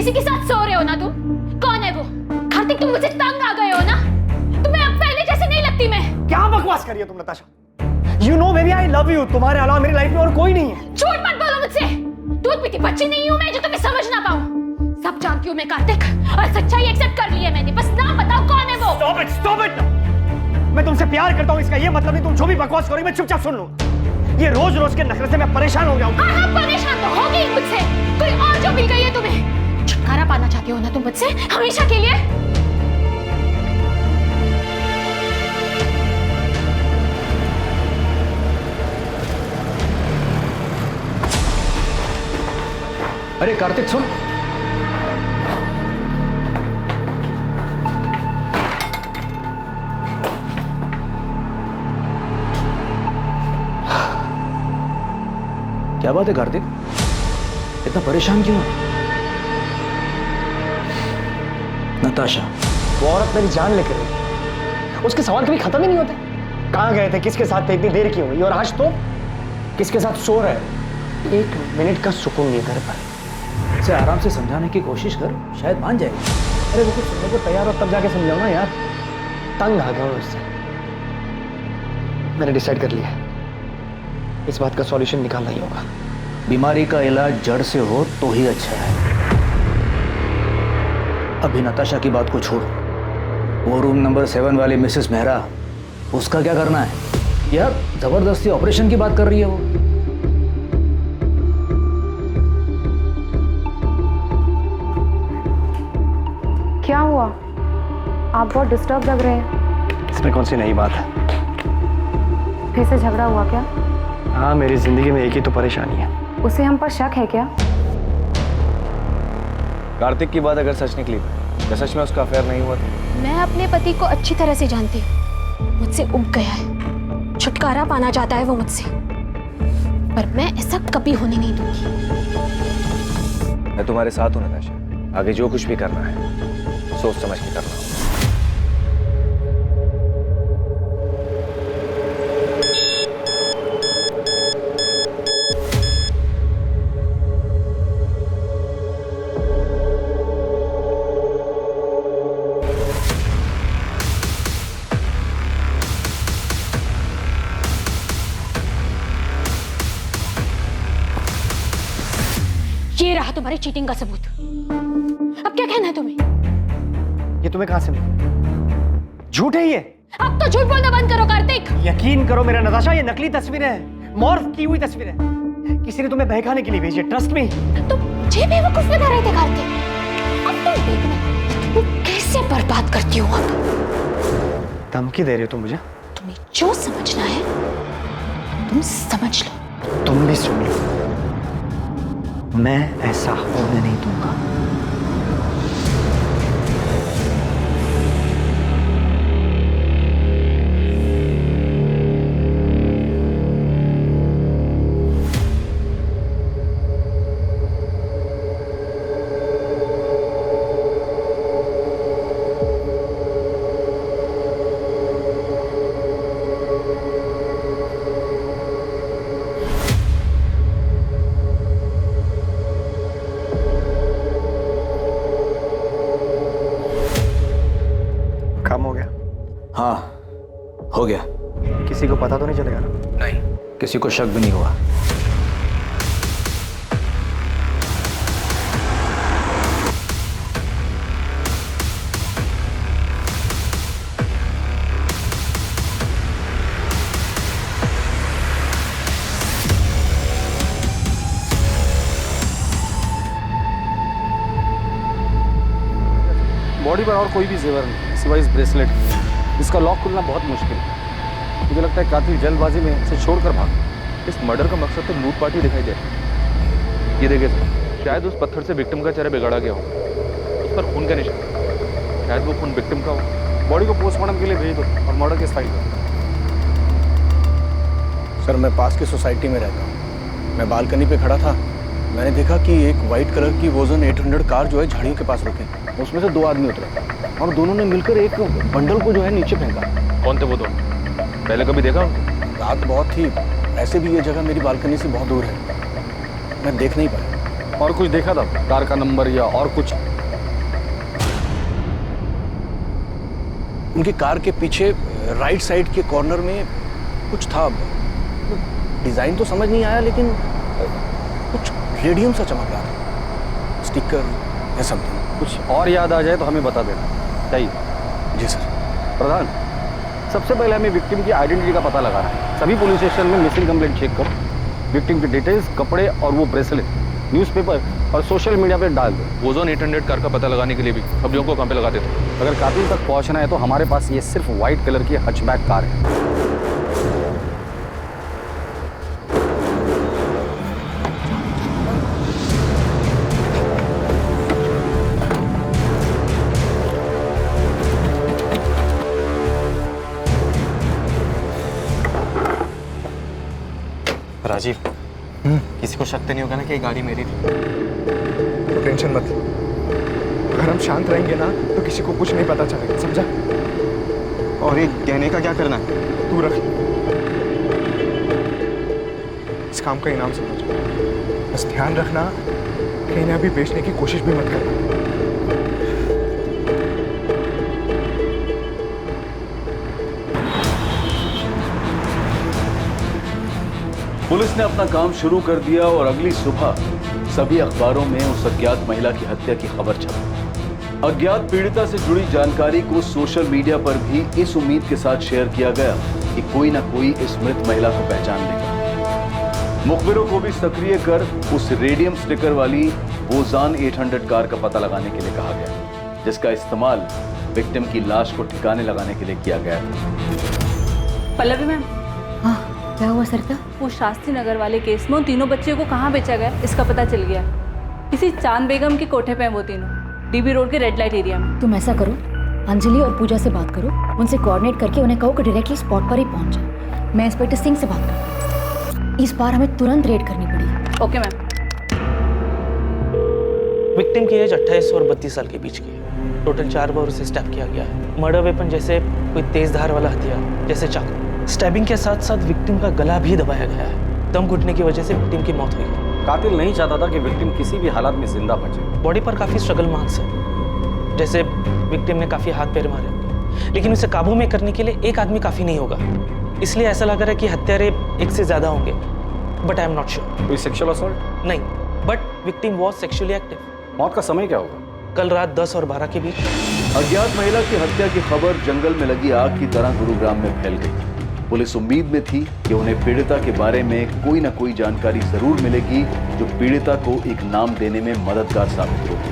किसी के साथ सो रहे हो ना तुम? कौन है वो? कार्तिक, तुम मुझे तंग आ गए हो ना? तुम्हें अब पहले जैसे नहीं लगती मैं। क्या बकवास कर रही हो तुम Natasha? You know baby, I love you. तुम्हारे अलावा मेरी लाइफ में और कोई नहीं है। झूठ मत बोलो मुझसे। दूध पीती बच्ची नहीं हूँ मैं जो तुम्हें समझ ना पाऊँ। सब जानती हूँ मैं कार्तिक, और सच्चाई एक्सेप्ट कर ली है मैंने। बस नाम बताओ कौन है वो? Stop it! मैं तुमसे प्यार करता हूँ, इसका ये मतलब नहीं तुम जो भी बकवास करोगे मैं चुपचाप सुन लूंगा। ये रोज रोज के नखरे से मैं परेशान हो गया हूँ। हाँ, परेशान तो होगी मुझसे। कोई और जो मिल गई है तुम्हें। छुटकारा पाना चाहती हो ना तुम मुझसे हमेशा के लिए? अरे कार्तिक सुन। क्या बात है कार्तिक, इतना परेशान क्यों? नताशा, वो औरत मेरी जान लेकर गई। उसके सवाल कभी खत्म ही नहीं होते। कहाँ गए थे, किसके साथ थे, इतनी देर क्यों हुई, और आज तो किसके साथ सो रहे हैं। 1 मिनट का सुकून नहीं घर पर। इसे आराम से समझाने की कोशिश कर, शायद मान जाएगी। अरे वो कुछ सुनने को तैयार हो तब जाके समझाओ ना यार। तंग आ गया हूँ उससे। मैंने डिसाइड कर लिया, इस बात का सॉल्यूशन निकालना ही होगा। बीमारी का इलाज जड़ से हो तो ही अच्छा है। अभी नताशा की बात को छोड़, वो रूम नंबर 7 वाली मिसेस मेहरा, उसका क्या करना है? यार जबरदस्ती ऑपरेशन की बात कर रही है वो। क्या हुआ? आप बहुत डिस्टर्ब लग रहे हैं। इसमें कौन सी नई बात है? फिर से झगड़ा हुआ क्या? हाँ, मेरी जिंदगी में एक ही तो परेशानी है। उसे हम पर शक है क्या? कार्तिक की बात अगर सच निकली तो सच में उसका अफेयर नहीं हुआ तो? मैं अपने पति को अच्छी तरह से जानती हूँ। मुझसे उब गया है, छुटकारा पाना चाहता है वो मुझसे, पर मैं ऐसा कभी होने नहीं दूंगी। मैं तुम्हारे साथ हूं नताशा। आगे जो कुछ भी करना है सोच समझ के करना होगा। ये रहा तुम्हारी चीटिंग का सबूत। अब क्या कहना है तुम्हें? ये तुम्हें कहां से मिला? झूठ है ये। अब तो झूठ बोलना बंद करो कार्तिक। यकीन करो मेरा नताशा, ये नकली तस्वीरें हैं, मॉर्फ की हुई तस्वीरें। किसी ने तुम्हें बहकाने के लिए भेजी, ट्रस्ट मी। तुम मुझे बेवकूफ बना रहे थे कार्तिक। अब तुम देखना वो कैसे बर्बाद करती हूँ। अब धमकी दे रही हो तुम मुझे? तुम्हें जो समझना है तुम समझ लो। तुम भी सुन लो, मैं ऐसा होने नहीं दूंगा। काम हो गया? हाँ हो गया। किसी को पता तो नहीं चलेगा ना? नहीं, किसी को शक भी नहीं हुआ। बॉडी पर और कोई भी जेवर नहीं सिवाय इस ब्रेसलेट के। इसका लॉक खुलना बहुत मुश्किल है। मुझे लगता है कातिल जल्दबाजी में इसे छोड़कर भागा। इस मर्डर का मकसद तो लूटपाट ही दिखाई दे रहा है। ये देखिए सर, शायद उस पत्थर से विक्टिम का चेहरा बिगाड़ा गया हो। उस पर खून का निशान, शायद वो खून विक्टिम का हो। बॉडी को पोस्टमार्टम के लिए भेज दो और मर्डर केस फाइल करो। सर, मैं पास की सोसाइटी में रहता हूँ। मैं बालकनी पे खड़ा था, मैंने देखा कि एक वाइट कलर की वोजन 800 कार जो है झाड़ियों के पास रुके। उसमें से 2 आदमी उतरे और दोनों ने मिलकर एक बंडल को जो है नीचे फेंका। कौन थे वो दोनों? पहले कभी देखा उनको? रात बहुत थी, ऐसे भी ये जगह मेरी बालकनी से बहुत दूर है, मैं देख नहीं पाया। और कुछ देखा था, कार का नंबर या और कुछ? उनकी कार के पीछे राइट साइड के कॉर्नर में कुछ था। डिजाइन तो समझ नहीं आया, लेकिन कुछ रेडियम सा चमक रहा था, स्टिकर या समथिंग। कुछ और याद आ जाए तो हमें बता देना चाहिए। जी सर। प्रधान, सबसे पहले हमें विक्टिम की आइडेंटिटी का पता लगाना है। सभी पुलिस स्टेशन में मिसिंग कंप्लेंट चेक करो, विक्टिम की डिटेल्स, कपड़े और वो ब्रेसलेट न्यूज़पेपर और सोशल मीडिया पे डाल दो। ओजोन 800 कार का पता लगाने के लिए भी सब लोगों को कहाँ पे लगाते थे? अगर कातिल तक पहुंचना है तो हमारे पास ये सिर्फ वाइट कलर की हचबैक कार है। राजीव, किसी को शक तो नहीं होगा ना कि ये गाड़ी मेरी थी? तो टेंशन मत। अगर हम शांत रहेंगे ना तो किसी को कुछ नहीं पता चलेगा, समझा? और ये गहने का क्या करना है? तू रख, इस काम का इनाम समझ। बस ध्यान रखना, कहीं ना भी बेचने की कोशिश भी मत करना। पुलिस ने अपना काम शुरू कर दिया और अगली सुबह सभी अखबारों में उस अज्ञात महिला की हत्या की खबर छपी। अज्ञात पीड़िता से जुड़ी जानकारी को सोशल मीडिया पर भी इस उम्मीद के साथ शेयर किया गया कि कोई ना कोई इस मृत महिला को पहचान लेगा। मुखबिरों को भी सक्रिय कर उस रेडियम स्टिकर वाली वोजान 800 कार का पता लगाने के लिए कहा गया, जिसका इस्तेमाल विक्टिम की लाश को ठिकाने लगाने के लिए किया गया था। पल्लवी मैम, हाँ क्या हुआ सरिता? वो शास्त्री नगर वाले केस में उन तीनों बच्चियों को कहाँ बेचा गया इसका पता चल गया। किसी चांद बेगम के कोठे पे हैं वो तीनों, डीबी रोड के रेड लाइट एरिया में। तुम ऐसा करो, अंजलि और पूजा से बात करो, उनसे कोऑर्डिनेट करके उन्हें कहो कि डायरेक्टली स्पॉट पर ही पहुंच जाए। मैं इंस्पेक्टर सिंह से बात करता हूँ। इस बार हमें तुरंत रेड करनी पड़ी। Okay ma'am. विक्टिम की एज 28 और 32 साल के बीच की है। टोटल 4 बार उसे स्टैब किया गया है। मर्डर वेपन जैसे कोई तेज धार वाला हथियार जैसे चाकू। स्टैबिंग के साथ साथ विक्टिम का गला भी दबाया गया है। दम घुटने की वजह से विक्टिम की मौत हुई। कातिल नहीं चाहता था कि विक्टिम किसी भी हालत में जिंदा बचे। बॉडी पर काफी स्ट्रगल मार्क्स है, जैसे विक्टिम ने काफी हाथ पैर मारे होंगे, लेकिन उसे काबू में करने के लिए एक आदमी काफी नहीं होगा। इसलिए ऐसा लग रहा है कि हत्यारे एक से ज्यादा होंगे, but I am not sure. कोई सेक्सुअल असॉल्ट? नहीं, but victim was sexually active. मौत का समय क्या होगा? कल रात 10 और 12 के बीच। अज्ञात महिला की हत्या की खबर जंगल में लगी आग की तरह गुरुग्राम में फैल गई। पुलिस उम्मीद में थी कि उन्हें पीड़िता के बारे में कोई ना कोई जानकारी जरूर मिलेगी जो पीड़िता को एक नाम देने में मददगार साबित होगी।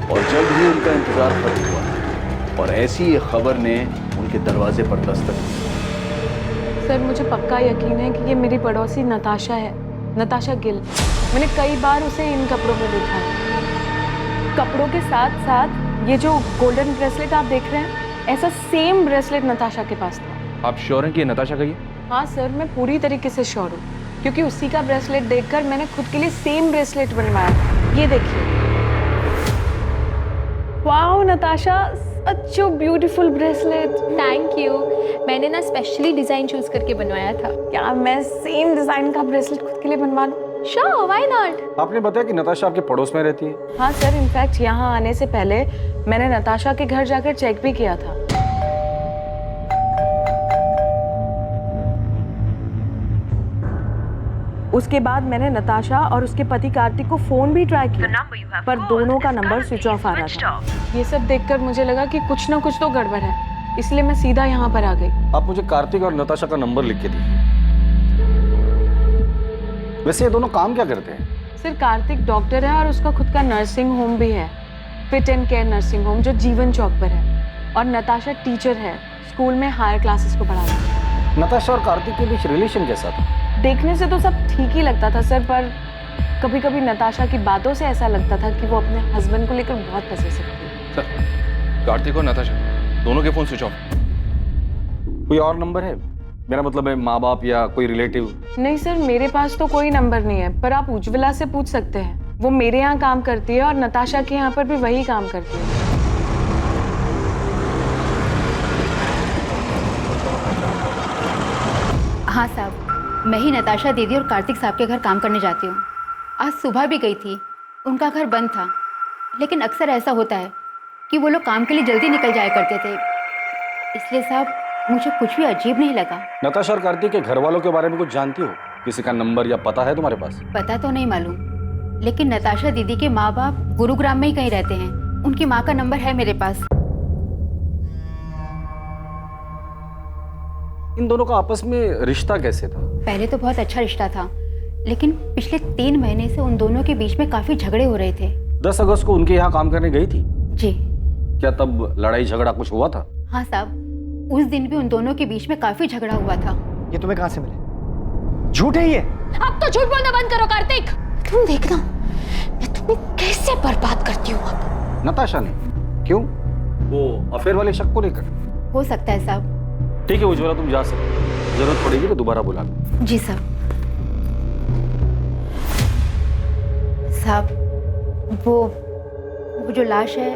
और जल्द ही उनका इंतजार खत्म हुआ और ऐसी एक खबर ने उनके दरवाजे पर दस्तक दी। सर, मुझे पक्का यकीन है कि ये मेरी पड़ोसी नताशा है, नताशा गिल। मैंने कई बार उसे इन कपड़ों में देखा है। कपड़ों के साथ साथ ये जो गोल्डन ब्रेसलेट आप देख रहे हैं, ऐसा सेम ब्रेसलेट नताशा के पास था। आप श्योर हैं कि ये नताशा का ही है? हाँ सर, मैं पूरी तरीके से श्योर हूँ, क्योंकि उसी का ब्रेसलेट देखकर मैंने खुद के लिए सेम ब्रेसलेट बनवाया। ये देखिए। Wow Natasha, such a beautiful bracelet. Thank you. मैंने ना स्पेशली डिजाइन चूज करके बनवाया था। क्या मैं सेम डिजाइन का ब्रेसलेट खुद के लिए बनवा लूं? Sure, why not? आपने बताया कि नताशा आपके पड़ोस में रहती है? हाँ सर, इनफैक्ट यहाँ आने से पहले मैंने नताशा के घर जाकर चेक भी किया था। उसके बाद मैंने नताशा और उसके पति कार्तिक को फोन भी ट्राई किया, पर दोनों का नंबर स्विच ऑफ आ रहा था। ये सब देखकर मुझे लगा कि कुछ ना कुछ तो गड़बड़ है, इसलिए मैं सीधा यहाँ पर आ गई। आप मुझे कार्तिक और नताशा का नंबर लिख के दीजिए। वैसे ये दोनों काम क्या करते हैं? सर, कार्तिक डॉक्टर है और उसका खुद का नर्सिंग होम भी है, fit and care nursing home, जो जीवन चौक पर है। और नताशा टीचर है, स्कूल में हायर क्लासेस को पढ़ाती है। नताशा और कार्तिक के बीच रिलेशन कैसा था? देखने से तो सब ठीक ही लगता था सर, पर कभी कभी नताशा की बातों से ऐसा लगता था कि वो अपने हस्बैंड को लेकर बहुत पसेसिव थी। सर, कार्तिक और नताशा दोनों के फोन स्विच ऑफ। कोई और नंबर है? मेरा मतलब है माँ बाप या कोई रिलेटिव? नहीं सर, मेरे पास तो कोई नंबर नहीं है, पर आप उज्ज्वला से पूछ सकते हैं। वो मेरे यहाँ काम करती है और नताशा के यहाँ पर भी वही काम करती है। हाँ साहब, मैं ही नताशा दीदी और कार्तिक साहब के घर काम करने जाती हूँ। आज सुबह भी गई थी, उनका घर बंद था, लेकिन अक्सर ऐसा होता है कि वो लोग काम के लिए जल्दी निकल जाया करते थे, इसलिए साहब मुझे कुछ भी अजीब नहीं लगा। नताशा और कार्तिक के घर वालों के बारे में कुछ जानती हो? किसी का नंबर या पता है तुम्हारे पास? पता तो नहीं मालूम, लेकिन नताशा दीदी के माँ बाप गुरुग्राम में ही कहीं रहते हैं। उनकी माँ का नंबर है मेरे पास। इन दोनों का आपस में रिश्ता कैसे था? पहले तो बहुत अच्छा रिश्ता था, लेकिन पिछले 3 महीने से उन दोनों के बीच में काफी झगड़े हो रहे थे। 10 अगस्त को उनके यहाँ काम करने गई थी? जी। क्या तब लड़ाई झगड़ा कुछ हुआ था? हाँ साहब, उस दिन भी उन दोनों के बीच में काफी झगड़ा हुआ था। ये तुम्हें कहाँ से मिले? झूठ है ये। अब तो झूठ बोलना बंद करो कार्तिक। तुम देखना मैं तुम्हें कैसे बर्बाद करती हूँ अब। नताशा ने? क्यों? वो अफेयर वाले शक को लेकर? हो सकता है साहब। ठीक है उज्ज्वला, तुम जा सकते हो। जरूरत पड़ेगी तो दोबारा बुला लो। जी साहब। साहब वो जो लाश है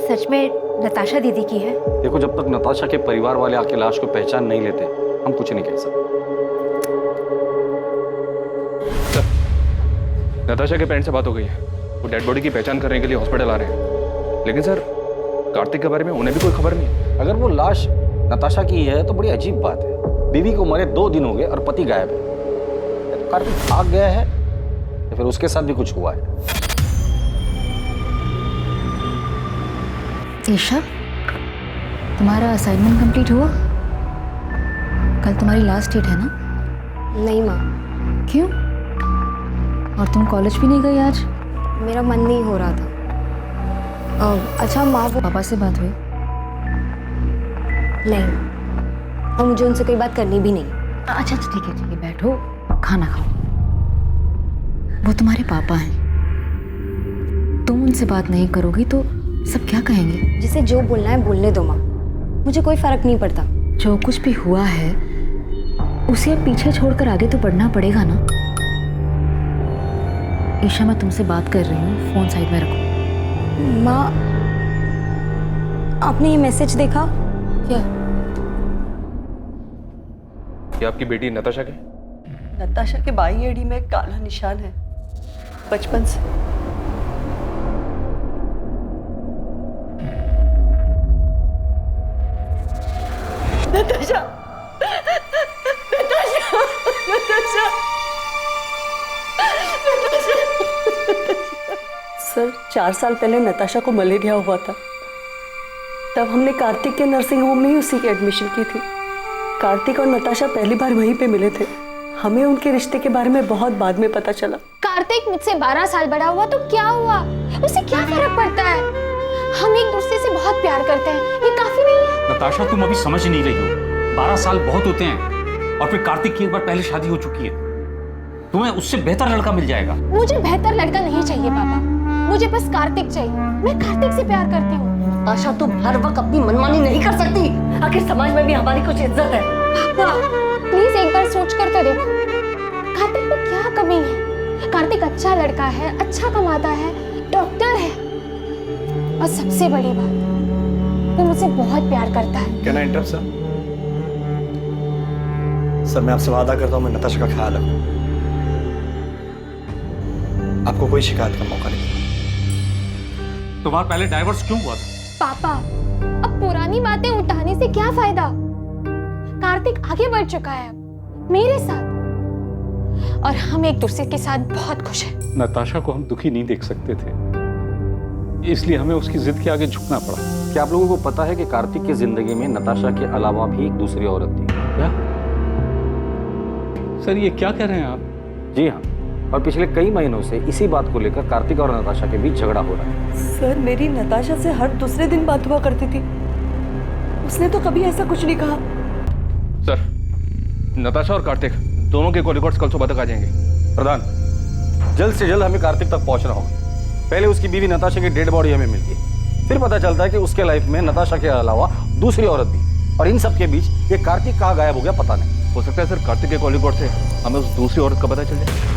सच में नताशा दीदी की है? देखो, जब तक नताशा के परिवार वाले आके लाश को पहचान नहीं लेते हम कुछ नहीं कह सकते। नताशा के पेरेंट्स से बात हो गई है, वो डेड बॉडी की पहचान करने के लिए हॉस्पिटल आ रहे हैं। लेकिन सर, कार्तिक के बारे में उन्हें भी कोई खबर नहीं। अगर वो लाश नताशा की है तो बड़ी अजीब बात है। बीवी को मरे 2 दिन हो गए और पति गायब है। तो कार्तिक भाग गया है या फिर उसके साथ भी कुछ हुआ है? ईशा, तुम्हारा असाइनमेंट कंप्लीट हुआ? कल तुम्हारी लास्ट डेट है ना? नहीं माँ। क्यों? और तुम कॉलेज भी नहीं गई आज? मेरा मन नहीं हो रहा था। अच्छा माँ, वो पापा से बात हुई? नहीं, और मुझे उनसे कोई बात करनी भी नहीं। अच्छा ठीक है, बैठो खाना खाओ। वो तुम्हारे पापा हैं, तुम उनसे बात नहीं करोगी तो सब क्या कहेंगे? जिसे जो बोलना है बोलने दो माँ, मुझे कोई फर्क नहीं पड़ता। जो कुछ भी हुआ है उसे अब पीछे छोड़कर आगे तो बढ़ना पड़ेगा ना। ईशा, मैं तुमसे बात कर रही हूँ, फोन साइड में रखो। माँ, आपने ये मैसेज देखा क्या? ये आपकी बेटी नताशा के? नताशा के बाई एड़ी में काला निशान है बचपन से। नताशा, नताशा, नताशा, सर 4 साल पहले नताशा को मलेरिया हुआ था। तब हमने कार्तिक के नर्सिंग होम में ही उसी की एडमिशन की थी। कार्तिक और नताशा पहली बार वहीं पे मिले थे। हमें उनके रिश्ते के बारे में बहुत बाद में पता चला। कार्तिक मुझसे 12 साल बड़ा हुआ तो क्या हुआ, उसे क्या फर्क पड़ता है? हम एक दूसरे से बहुत प्यार करते हैं, ये काफी नहीं है? नताशा, तुम अभी समझ नहीं रही हो। 12 साल बहुत होते हैं, और फिर कार्तिक की एक बार पहले शादी हो चुकी है। तुम्हें उससे बेहतर लड़का मिल जाएगा। मुझे बेहतर लड़का नहीं चाहिए पापा, मुझे बस कार्तिक चाहिए। मैं कार्तिक से प्यार करती हूँ। नताशा, तुम हर वक्त अपनी मनमानी नहीं कर सकती। आखिर समाज में भी हमारी कुछ इज्जत है। पापा प्लीज एक बार सोच कर तो देखो, कार्तिक में क्या कमी है? कार्तिक अच्छा लड़का है, अच्छा कमाता है, डॉक्टर है, और सबसे बड़ी बात वो मुझसे बहुत प्यार करता है। Can I interrupt sir? Sir, मैं आपसे वादा करता हूँ मैं नताशा का ख्याल रखूँ। आपको कोई शिकायत का मौका नहीं। तुम्हारा पहले डाइवोर्स क्यों हुआ था? पापा, अब पुरानी बातें उठाने से क्या फायदा? कार्तिक आगे बढ़ चुका है अब मेरे साथ, और हम एक दूसरे के साथ बहुत खुश हैं। नताशा को हम दुखी नहीं देख सकते थे, इसलिए हमें उसकी जिद के आगे झुकना पड़ा। क्या आप लोगों को पता है कि कार्तिक की जिंदगी में नताशा के अलावा भी एक दूसरी औरत थी? क्या? सर, ये क्या कह रहे हैं आप? जी हाँ, और पिछले कई महीनों से इसी बात को लेकर कार्तिक और नताशा के बीच झगड़ा हो रहा है। सर, मेरी नताशा से हर दूसरे दिन बात हुआ करती थी। उसने तो कभी ऐसा कुछ नहीं कहा। सर, नताशा और कार्तिक दोनों के कॉल रिकॉर्ड्स कल सुबह तक आ जाएंगे। प्रधान, जल्द से जल्द हमें कार्तिक तक पहुंचना होगा। पहले उसकी बीवी नताशा की डेड बॉडी हमें मिलती है, फिर पता चलता है कि उसके लाइफ में नताशा के अलावा दूसरी औरत भी, और इन सब के बीच ये कार्तिक कहाँ गायब हो गया पता नहीं। हो सकता है सर कार्तिक के कॉल रिकॉर्ड से हमें उस दूसरी औरत का पता चल जाए।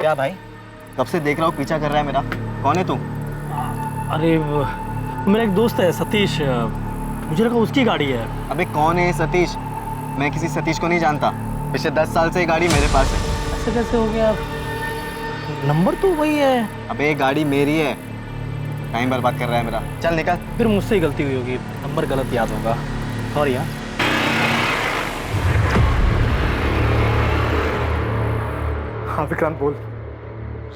क्या भाई, कब से देख रहा हूँ पीछा कर रहा है मेरा। कौन है तू? अरे मेरा एक दोस्त है सतीश, मुझे लगा उसकी गाड़ी है। अबे कौन है सतीश? मैं किसी सतीश को नहीं जानता। पिछले 10 साल से ये गाड़ी मेरे पास है। ऐसे कैसे हो गया? नंबर तो वही है। अबे ये गाड़ी मेरी है। टाइम बर्बाद कर रहा है मेरा। चल निकल। फिर मुझसे ही गलती हुई होगी, नंबर गलत याद होगा। सॉरी। हाँ हाँ विक्रांत बोल।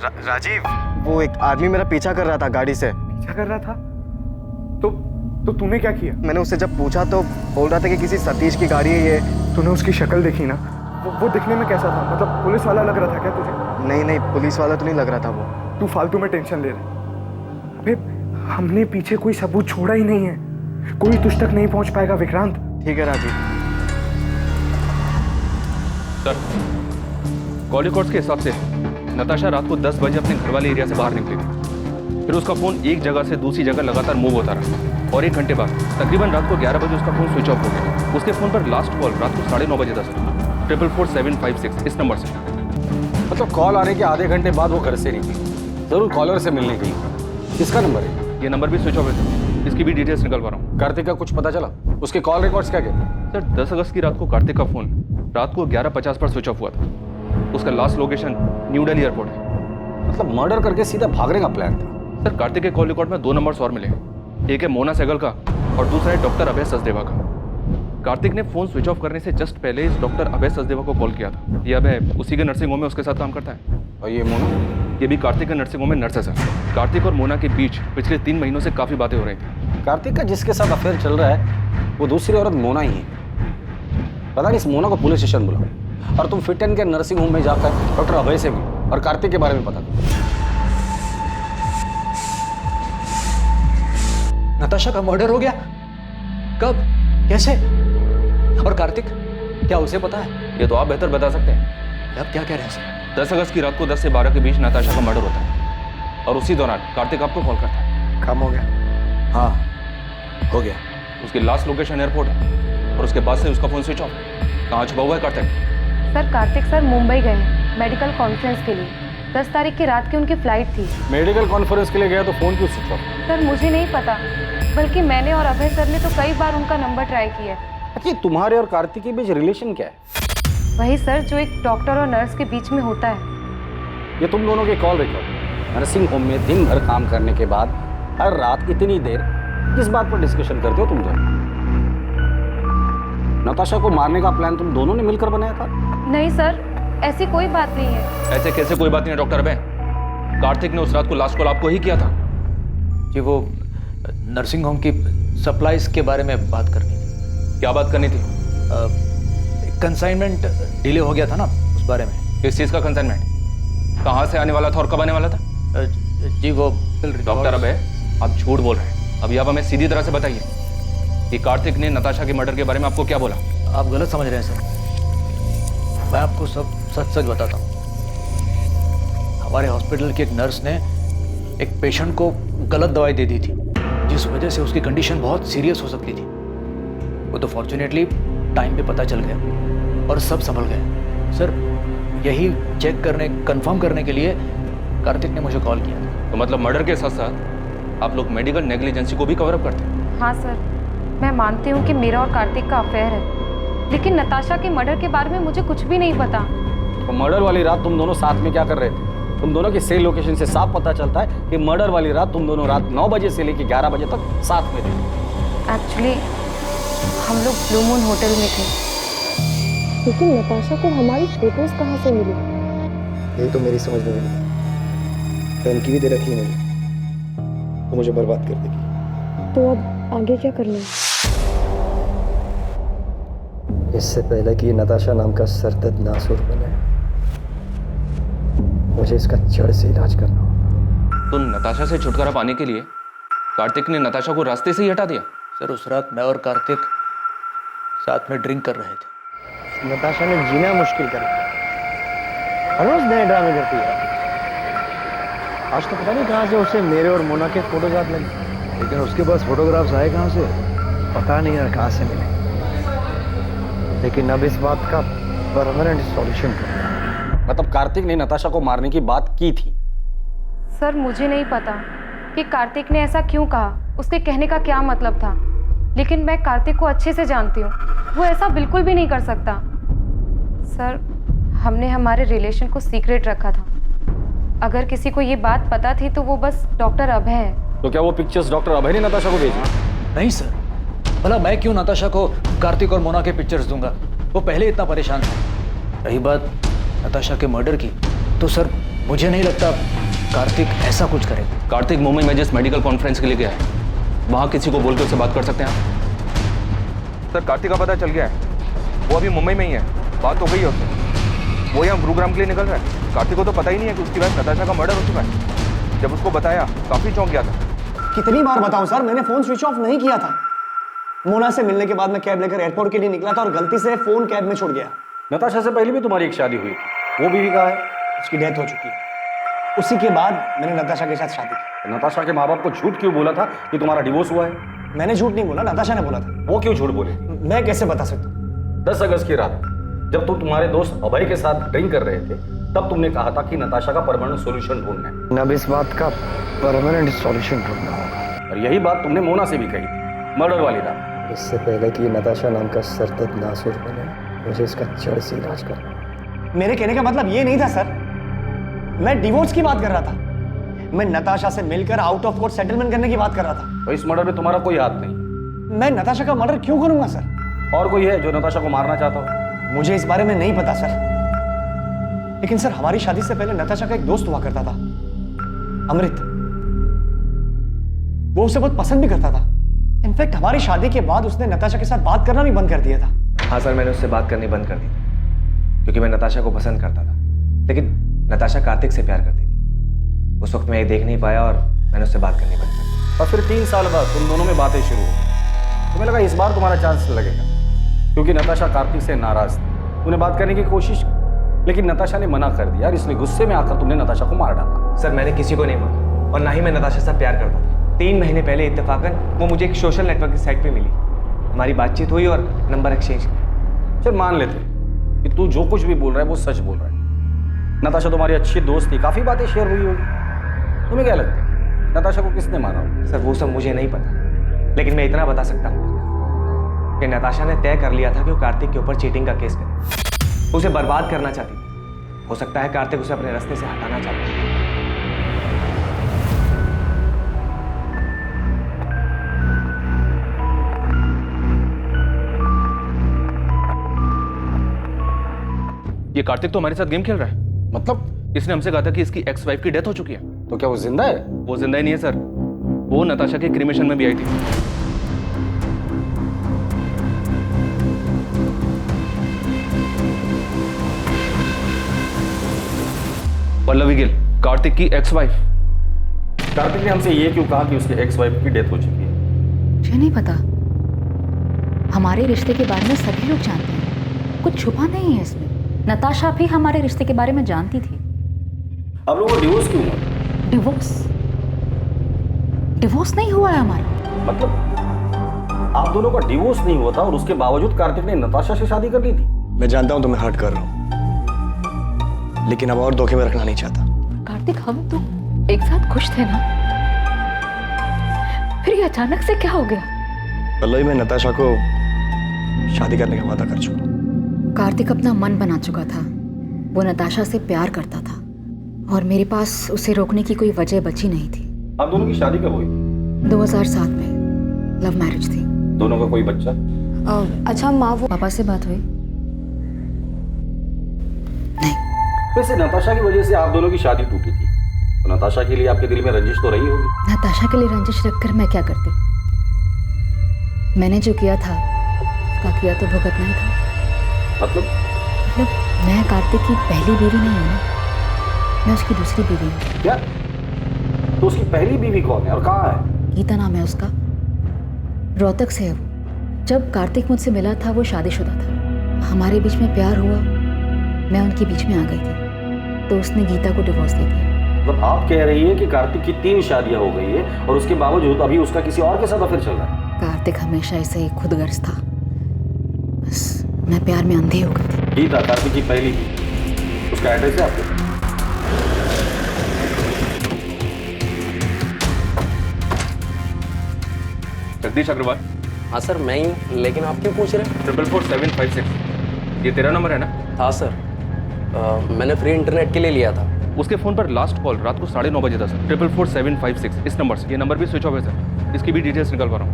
राजीव, वो एक आदमी मेरा पीछा कर रहा था गाड़ी से। पीछा कर रहा था? तो तूने क्या किया? मैंने उससे जब पूछा तो बोल रहा था कि किसी सतीश की गाड़ी है ये। तूने उसकी शक्ल देखी ना? वो दिखने में कैसा था? मतलब पुलिस वाला लग रहा था क्या तुझे? नहीं, पुलिस वाला तो नहीं लग रहा था वो। तू फालतू में टेंशन ले रहा। अबे हमने पीछे कोई सबूत छोड़ा ही नहीं है, कोई तुझ तक नहीं पहुंच पाएगा विक्रांत। ठीक है राजीव। सर, कॉल रिकॉर्ड्स के हिसाब से नताशा रात को 10 बजे अपने घर वाले एरिया से बाहर निकली थी। फिर उसका फोन एक जगह से दूसरी जगह लगातार मूव होता रहा और 1 घंटे बाद तकरीबन रात को 11 बजे उसका फोन स्विच ऑफ हो गया। उसके फोन पर लास्ट कॉल रात को 9:30 बजे था सर, 44756 इस नंबर से। मतलब कॉल आने के आधे घंटे बाद वो घर से निकली, जरूर कॉलर से मिलने गई। किसका नंबर है? ये नंबर भी स्विच ऑफ है सर, इसकी भी डिटेल्स निकलवा रहा हूँ। कार्तिक का कुछ पता चला? उसके कॉल रिकॉर्ड्स क्या कहते? सर 10 अगस्त की रात को कार्तिक का फोन रात को 11:50 पर स्विच ऑफ हुआ था। उसका last location new Delhi airport है। मतलब मर्डर करके सीधा भागने का प्लान था। सर कार्तिक के कॉल रिकॉर्ड में 2 नंबर्स और मिले। एक है मोना सहगल का और दूसरा है डॉक्टर अभय सचदेवा का। कार्तिक ने फोन स्विच ऑफ करने से जस्ट पहले इस डॉक्टर अभय सचदेवा को कॉल किया था। ये अभय उसी के नर्सिंग होम में उसके साथ काम करता है। और ये मोना? ये भी कार्तिक के नर्सिंग होम में नर्स है सर। कार्तिक और मोना के बीच पिछले 3 महीनों से काफी बातें हो रही थी। कार्तिक का जिसके साथ अफेयर चल रहा है वो दूसरी औरत मोना ही है। पता नहीं इस मोना को पुलिस स्टेशन बुलाओ और तुम फिट एंड के नर्सिंग होम में जाकर डॉक्टर अभय से मिलो और कार्तिक के बारे में पता करो। नताशा का मर्डर हो गया? कब? कैसे? और कार्तिक, क्या उसे पता है? ये तो आप बेहतर बता सकते हैं। अब क्या कह रहे हैं सर? 10 अगस्त की रात को 10 से 12 के बीच नताशा का मर्डर होता है और उसी दौरान कार्तिक आपको कॉल करता है। काम हो गया? हाँ हो गया। उसकी लास्ट लोकेशन एयरपोर्ट है और उसके बाद से उसका फोन स्विच ऑफ। कहाँ छुपा हुआ है कार्तिक? सर कार्तिक सर मुंबई गए हैं मेडिकल कॉन्फ्रेंस के लिए। 10 तारीख की रात की उनकी फ्लाइट थी। मेडिकल कॉन्फ्रेंस के लिए गया तो फोन क्यों स्विच ऑफ? सर मुझे नहीं पता, बल्कि मैंने और अभय सर ने तो कई बार उनका नंबर ट्राई किया। अच्छा, तुम्हारे और कार्तिक के बीच रिलेशन क्या है? वही सर जो एक डॉक्टर और नर्स के बीच में होता है। ये तुम दोनों के कॉल रिकॉर्ड। नर्सिंग होम में दिन भर काम करने के बाद हर रात इतनी देर किस बात पर डिस्कशन करते हो तुम दोनों? नताशा को मारने का प्लान तुम दोनों ने मिलकर बनाया था? नहीं सर, ऐसी कोई बात नहीं है। ऐसे कैसे कोई बात नहीं है डॉक्टर अभय? कार्तिक ने उस रात को लास्ट कॉल आपको ही किया था। जी वो नर्सिंग होम की सप्लाईज के बारे में बात करनी थी। क्या बात करनी थी? कंसाइनमेंट डिले हो गया था ना, उस बारे में। किस चीज़ का कंसाइनमेंट? कहाँ से आने वाला था और कब आने वाला था? जी वो डॉक्टर अभय, आप झूठ बोल रहे हैं। अभी आप हमें सीधी तरह से बताइए कि कार्तिक ने नताशा के मर्डर के बारे में आपको क्या बोला? आप गलत समझ रहे हैं सर, मैं आपको सब सच सच बताता हूँ। हमारे हॉस्पिटल की एक नर्स ने एक पेशेंट को गलत दवाई दे दी थी, जिस वजह से उसकी कंडीशन बहुत सीरियस हो सकती थी। वो तो फॉर्चुनेटली टाइम पे पता चल गया और सब संभल गए। सर यही चेक करने, कंफर्म करने के लिए कार्तिक ने मुझे कॉल किया। तो मतलब मर्डर के साथ साथ आप लोग मेडिकल नेग्लिजेंसी को भी कवर अप करते हैं? हाँ सर, मैं मानती हूँ कि मेरा और कार्तिक का अफेयर है, लेकिन नताशा के मर्डर के बारे में मुझे कुछ भी नहीं पता। तो मर्डर वाली रात तुम दोनों साथ में क्या कर रहे थे? तुम दोनों की सेल लोकेशन से साफ पता चलता है कि मर्डर वाली रात तुम दोनों रात 9 बजे से लेकर 11 बजे तक साथ में थे। एक्चुअली हम लोग ब्लू मून होटल में थे। लेकिन नताशा को हमारी फोटोज कहाँ से मिली? यही तो मेरी समझ में नहीं। धमकी भी दे रखी है मुझे, तो मुझे बर्बाद कर देगी। तो अब आगे क्या करना है? इससे पहले कि नताशा नाम का सरदर्द नासुर बने, मुझे इसका जड़ से इलाज करना होगा। तो नताशा से छुटकारा पाने के लिए कार्तिक ने नताशा को रास्ते से ही हटा दिया? सर उस रात मैं और कार्तिक साथ में ड्रिंक कर रहे थे। नताशा ने जीना मुश्किल कर दिया। हर रोज नए ड्रामे करती है। आज तो पता नहीं कहाँ से उसे मेरे और मोना के फोटोज आने लगे। लेकिन उसके पास फोटोग्राफ्स आए कहाँ से? पता नहीं यार कहाँ से मिले। लेकिन अब इस बात का परमानेंट सॉल्यूशन करना है। मतलब कार्तिक ने नताशा को मारने की बात की थी? सर मुझे नहीं पता कि कार्तिक ने ऐसा क्यों कहा, उसके कहने का क्या मतलब था, लेकिन मैं कार्तिक को अच्छे से जानती हूँ, वो ऐसा बिल्कुल भी नहीं कर सकता। सर हमने हमारे रिलेशन को सीक्रेट रखा था, अगर किसी को ये बात पता थी तो वो बस डॉक्टर अभय है। तो क्या वो पिक्चर्स डॉक्टर अभय ने नताशा को भेजी? नहीं सर, भला मैं क्यों नताशा को कार्तिक और मोना के पिक्चर्स दूंगा, वो पहले इतना परेशान था। रही बात नताशा के मर्डर की, तो सर मुझे नहीं लगता कार्तिक ऐसा कुछ करे। कार्तिक मुंबई में जिस मेडिकल कॉन्फ्रेंस के लिए गया है, वहाँ किसी को बोल के उससे बात कर सकते हैं आप? सर कार्तिक का पता चल गया है, वो अभी मुंबई में ही है, बात हो गई है उससे, वो यहाँ गुरुग्राम के लिए निकल रहा है। कार्तिक को तो पता ही नहीं है कि उसकी वाइफ नताशा का मर्डर हो चुका है। जब उसको बताया काफी चौंक गया था। कितनी बार बताऊं सर, मैंने फोन स्विच ऑफ नहीं किया था। मोना से मिलने के बाद मैं कैब लेकर एयरपोर्ट के लिए निकला था और गलती से फोन कैब में छूट गया। नताशा से पहले भी तुम्हारी एक शादी हुई, वो बीवी कहाँ है? उसकी डेथ हो चुकी है। उसी के बाद मैंने नताशा के साथ शादी की। नताशा के माँ बाप को झूठ क्यों बोला था कि तुम्हारा डिवोर्स हुआ है? मैंने झूठ नहीं बोला, नताशा ने बोला था। वो क्यों झूठ बोले? मैं कैसे बता सकता हूँ? 10 अगस्त की रात जब तुम तुम्हारे दोस्त अभय के साथ ड्रिंक कर रहे थे, तब तुमने कहा था कि नताशा का परमानेंट सॉल्यूशन ढूंढना है। अब इस बात का परमानेंट सॉल्यूशन ढूंढना होगा। और यही बात तुमने मोना से भी कही थी, मर्डर वाली रात। इससे पहले कि नताशा नाम का सरदर्द नासुर बने, मुझे इसका जड़ से इलाज करना। मेरे कहने का मतलब ये नहीं था सर, मैं डिवोर्स की बात कर रहा था। मैं नताशा से मिलकर आउट ऑफ कोर्ट सेटलमेंट करने की बात कर रहा था। तो इस मर्डर में तुम्हारा कोई हाथ नहीं? मैं नताशा का मर्डर क्यों करूंगा सर? और कोई है जो नताशा को मारना चाहता हो? मुझे इस बारे में नहीं पता सर, लेकिन सर हमारी शादी से पहले नताशा का एक दोस्त हुआ करता था, अमृत। वो उसे बहुत पसंद भी करता था। इनफैक्ट हमारी शादी के बाद उसने नताशा के साथ बात करना भी बंद कर दिया था। हाँ सर, मैंने उससे बात करनी बंद कर दी क्योंकि मैं नताशा को पसंद करता था, लेकिन नताशा कार्तिक से प्यार करती थी। उस वक्त मैं ये देख नहीं पाया और मैंने उससे बात करनी बंद कर दी। और फिर 3 साल बाद तुम दोनों में बातें शुरू हो। तुम्हें लगा इस बार तुम्हारा चांस लगेगा, क्योंकि नताशा कार्तिक से नाराज थी। उन्हें बात करने की कोशिश की, लेकिन नताशा ने मना कर दिया और इसलिए गुस्से में आकर तुमने नताशा को मार डाला। सर मैंने किसी को नहीं मारा और ना ही मैं नताशा से प्यार करता था। 3 महीने पहले इत्तेफाकन वो मुझे एक सोशल नेटवर्क की साइट पे मिली। हमारी बातचीत हुई और नंबर एक्सचेंज किया। चल मान लेते कि तू जो कुछ भी बोल रहा है वो सच बोल रहा है। नताशा तुम्हारी अच्छी दोस्त थी, काफी बातें शेयर हुई होगी। तुम्हें क्या लगता है नताशा को किसने मारा? सर वो सब मुझे नहीं पता, लेकिन मैं इतना बता सकता हूँ कि नताशा ने तय कर लिया था कि वो कार्तिक के ऊपर चीटिंग का केस करे। उसे बर्बाद करना चाहती थी। हो सकता है कार्तिक उसे अपने रास्ते से हटाना चाहता है। ये कार्तिक तो हमारे साथ गेम खेल रहा है। मतलब इसने हमसे कहा था कि इसकी एक्स वाइफ की डेथ हो चुकी है। तो क्या वो जिंदा है? वो जिंदा ही नहीं है सर, वो नताशा के क्रिमेशन में भी आई थी। पल्लवी गिल, कार्तिक की एक्स वाइफ। कार्तिक ने हमसे ये क्यों कहा कि उसकी एक्स वाइफ की डेथ हो चुकी है? मुझे नहीं पता। हमारे रिश्ते के बारे में सभी लोग जानते हैं, कुछ छुपा नहीं है इसमें। नताशा भी हमारे रिश्ते के बारे में जानती थी। अब लोगों को डिवोर्स क्यों हुआ? डिवोर्स नहीं हुआ है हमारा। मतलब आप दोनों का डिवोर्स नहीं हुआ था और उसके बावजूद कार्तिक ने नताशा से शादी कर ली थी? मैं जानता हूं तुम्हें हर्ट कर रहा हूं, लेकिन अब और धोखे में रखना नहीं चाहता। कार्तिक हम तो एक साथ खुश थे ना, फिर ये अचानक से क्या हो गया? पल्लवी, मैं नताशा को शादी करने का वादा कर चुका। कार्तिक अपना मन बना चुका था। वो नताशा से प्यार करता था और मेरे पास उसे रोकने की कोई वजह बची नहीं थी। आप दोनों की शादी कब हुई? 2007 में लव मैरिज थी। दोनों का कोई बच्चा? अच्छा माँ, वो पापा से बात हुई? नहीं। वैसे नताशा की वजह से आप दोनों की शादी टूटी थी, तो नताशा के लिए आपके दिल में रंजिश तो रही होगी। नताशा के लिए रंजिश रखकर मैं क्या करती? मैंने जो किया था उसका किया तो भुगतना ही था। मतलब मैं कार्तिक की पहली बीवी नहीं हूँ, मैं उसकी दूसरी बीवी हूँ। क्या? तो उसकी पहली बीवी कौन है और कहाँ है? गीता नाम है उसका, रोहतक से है वो। जब कार्तिक मुझसे मिला था वो शादीशुदा था। हमारे बीच में प्यार हुआ, मैं उनके बीच में आ गई थी, तो उसने गीता को डिवोर्स दे दिया। मतलब आप कह रही है कि कार्तिक की 3 शादियां हो गई है और उसके बावजूद अभी उसका किसी और के साथ अफेयर चल रहा है? कार्तिक हमेशा ऐसे ही खुदगर्ज था, बस मैं प्यार में अंधी हो गई थी। गीता कार्तिक की पहली थी, इसका एड्रेस है आपके? जगदीश अग्रवाल। हाँ सर मैं ही हूँ, लेकिन आप क्यों पूछ रहे हैं? 444756 ये तेरा नंबर है ना? हाँ सर, मैंने फ्री इंटरनेट के लिए लिया था। उसके फोन पर लास्ट कॉल रात को 9:30 बजे था सर। 444756 इस नंबर से। ये नंबर भी स्विच ऑफ है सर। इसकी भी डिटेल्स निकाल पा रहा हूँ।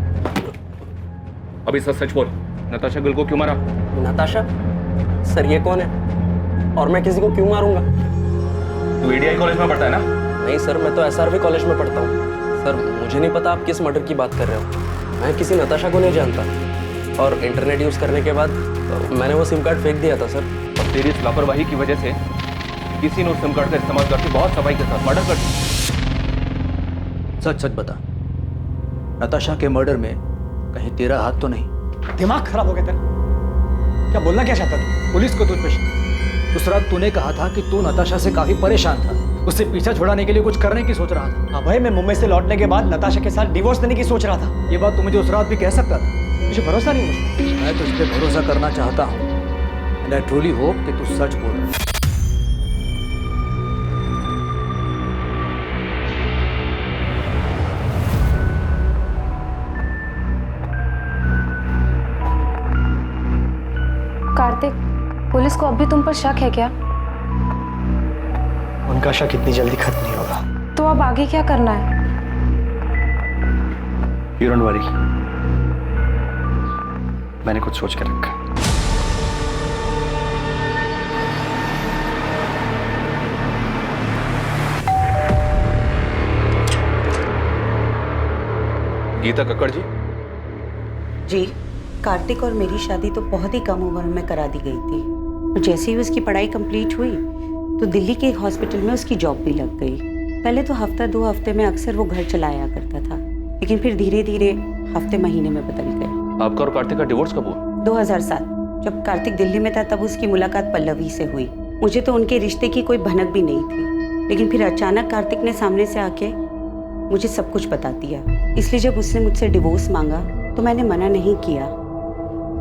अभी सच सच बोल, नताशा गिल को क्यों मारा? नताशा? सर ये कौन है और मैं किसी को क्यों मारूंगा? तू एडीआई कॉलेज में पढ़ता है ना? नहीं सर, मैं तो एसआरवी कॉलेज में पढ़ता हूँ। सर मुझे नहीं पता आप किस मर्डर की बात कर रहे हो। मैं किसी नताशा को नहीं जानता और इंटरनेट यूज़ करने के बाद मैंने वो सिम कार्ड फेंक दिया था सर। और तेरी इस लापरवाही की वजह से किसी ने उस सिम कार्ड का इस्तेमाल करके बहुत सफाई के साथ मर्डर कर दिया। सच सच बता, नताशा के मर्डर में कहीं तेरा हाथ तो नहीं? दिमाग खराब हो गया तेरा? क्या बोलना क्या चाहता तू? पुलिस को तुझ पे शक? उस रात तूने कहा था कि तू नताशा से काफी परेशान था, उससे पीछा छुड़ाने के लिए कुछ करने की सोच रहा था। अभय, मैं मुंबई से लौटने के बाद नताशा के साथ डिवोर्स देने की सोच रहा था। ये बात तू मुझे उस रात भी कह सकता था। मुझे भरोसा नहीं मुझे। मैं तुझ पे भरोसा करना चाहता हूँ। एंड आई ट्रूली होप कि तू सच बोल रहा है। कार्तिक, पुलिस को अब भी तुम पर शक है क्या? उनका शक इतनी जल्दी खत्म नहीं होगा। तो अब आगे क्या करना है? You don't worry, मैंने कुछ सोच कर रखा। गीता कक्कड़ जी। जी, कार्तिक और मेरी शादी तो बहुत ही कम उम्र में करा दी गई थी। और जैसे ही उसकी पढ़ाई कंप्लीट हुई तो दिल्ली के एक हॉस्पिटल में उसकी जॉब भी लग गई। पहले तो हफ्ता 2 हफ्ते में अक्सर वो घर चला आया करता था, लेकिन फिर धीरे धीरे हफ्ते महीने में बदल गए। आपका और कार्तिक का डिवोर्स कब हुआ? 2007 जब कार्तिक दिल्ली में था तब उसकी मुलाकात पल्लवी से हुई। मुझे तो उनके रिश्ते की कोई भनक भी नहीं थी, लेकिन फिर अचानक कार्तिक ने सामने से आके मुझे सब कुछ बता दिया। इसलिए जब उसने मुझसे डिवोर्स मांगा तो मैंने मना नहीं किया।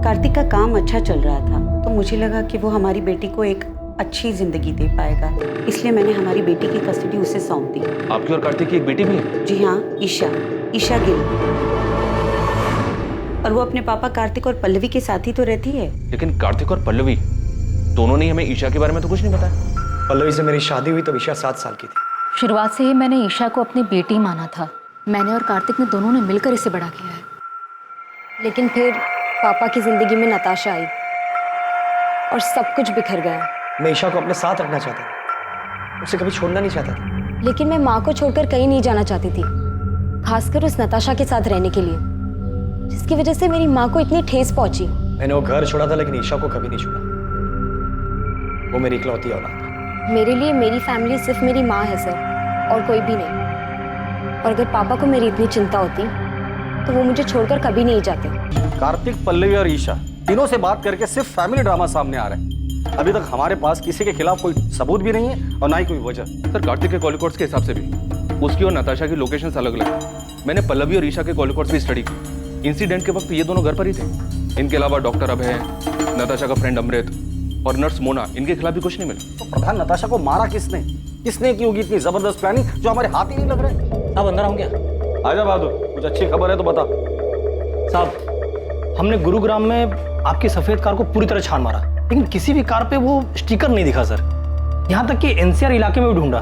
कार्तिक का काम अच्छा चल रहा था तो मुझे लगा कि वो हमारी बेटी को एक अच्छी जिंदगी दे पाएगा, इसलिए मैंने हमारी बेटी की कस्टडी उसे सौंप दी। आपकी और कार्तिक की एक बेटी भी है? जी हाँ, ईशा गिल। और वो अपने पापा कार्तिक और पल्लवी के साथ ही तो रहती है। लेकिन कार्तिक और पल्लवी दोनों ने हमें ईशा के बारे में तो कुछ नहीं बताया। पल्लवी से मेरी शादी हुई तब ईशा 7 साल की थी। शुरुआत से ही मैंने ईशा को अपनी बेटी माना था। मैंने और कार्तिक ने दोनों ने मिलकर इसे बड़ा किया है। लेकिन फिर पापा की जिंदगी में नताशा आई और सब कुछ बिखर गया। मैं ईशा को अपने साथ रखना चाहता था, उसे कभी छोड़ना नहीं चाहता था। लेकिन मैं माँ को छोड़कर कहीं नहीं जाना चाहती थी, खासकर उस नताशा के साथ रहने के लिए, जिसकी वजह से मेरी माँ को इतनी ठेस पहुंची। मैंने वो घर छोड़ा था लेकिन ईशा को कभी नहीं छोड़ा। वो मेरी इकलौती औलाद है। मेरे लिए मेरी फैमिली सिर्फ मेरी माँ है सर, और कोई भी नहीं। और अगर पापा को मेरी इतनी चिंता होती तो वो मुझे छोड़कर कभी नहीं जाते। कार्तिक, पल्लवी और ईशा तीनों से बात करके सिर्फ फैमिली ड्रामा सामने आ रहा है। अभी तक हमारे पास किसी के खिलाफ कोई सबूत भी नहीं है और ना ही कोई वजह। सर कार्तिक के कॉल रिकॉर्ड्स के हिसाब से भी उसकी और नताशा की लोकेशंस अलग अलग है। मैंने पल्लवी और ईशा के कॉल रिकॉर्ड्स भी स्टडी की। इंसिडेंट के वक्त ये दोनों घर पर ही थे। इनके अलावा डॉक्टर अभय, नताशा का फ्रेंड अमृत और नर्स मोना, इनके खिलाफ भी कुछ नहीं मिला। तो प्रधान, नताशा को मारा किसने? किसने की होगी इतनी जबरदस्त प्लानिंग जो हमारे हाथ ही नहीं लग रहे? साहब अंदर आऊं क्या? आजा बहादुर, कुछ अच्छी खबर है तो बता। साहब, हमने गुरुग्राम में आपकी सफेद कार को पूरी तरह छान मारा, लेकिन किसी भी कार पे वो स्टिकर नहीं दिखा सर। यहाँ तक कि एनसीआर इलाके में भी ढूंढा,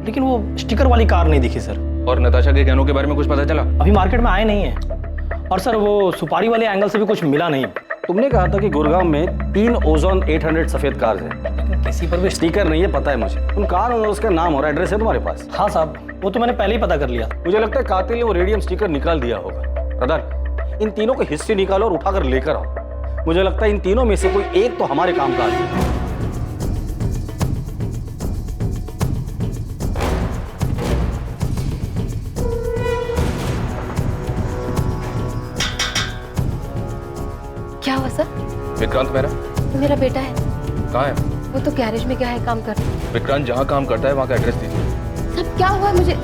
लेकिन वो स्टिकर वाली कार नहीं दिखी सर। और नताशा के गहनों के बारे में कुछ पता चला? अभी मार्केट में आए नहीं है। और सर वो सुपारी वाले एंगल से भी कुछ मिला नहीं। तुमने कहा था कि गुरुग्राम में 3 ओजोन 800 सफेद कार्स हैं, किसी पर भी स्टिकर नहीं है, पता है मुझे। उन कार और उसका नाम और एड्रेस है तुम्हारे पास? हाँ साहब, वो तो मैंने पहले ही पता कर लिया। मुझे लगता है कातिल ने वो रेडियम स्टिकर निकाल दिया होगा। प्रधान, इन तीनों को हिस्ट्री निकालो और उठाकर लेकर आओ। मुझे लगता है इन तीनों में से कोई एक तो हमारे काम का आदमी है। क्या हुआ सर? विक्रांत मेरा बेटा है। कहाँ है? वो तो गैरेज में गया है काम कर। विक्रांत जहाँ काम करता है वहाँ का एड्रेस दीजिए। सब क्या हुआ मुझे?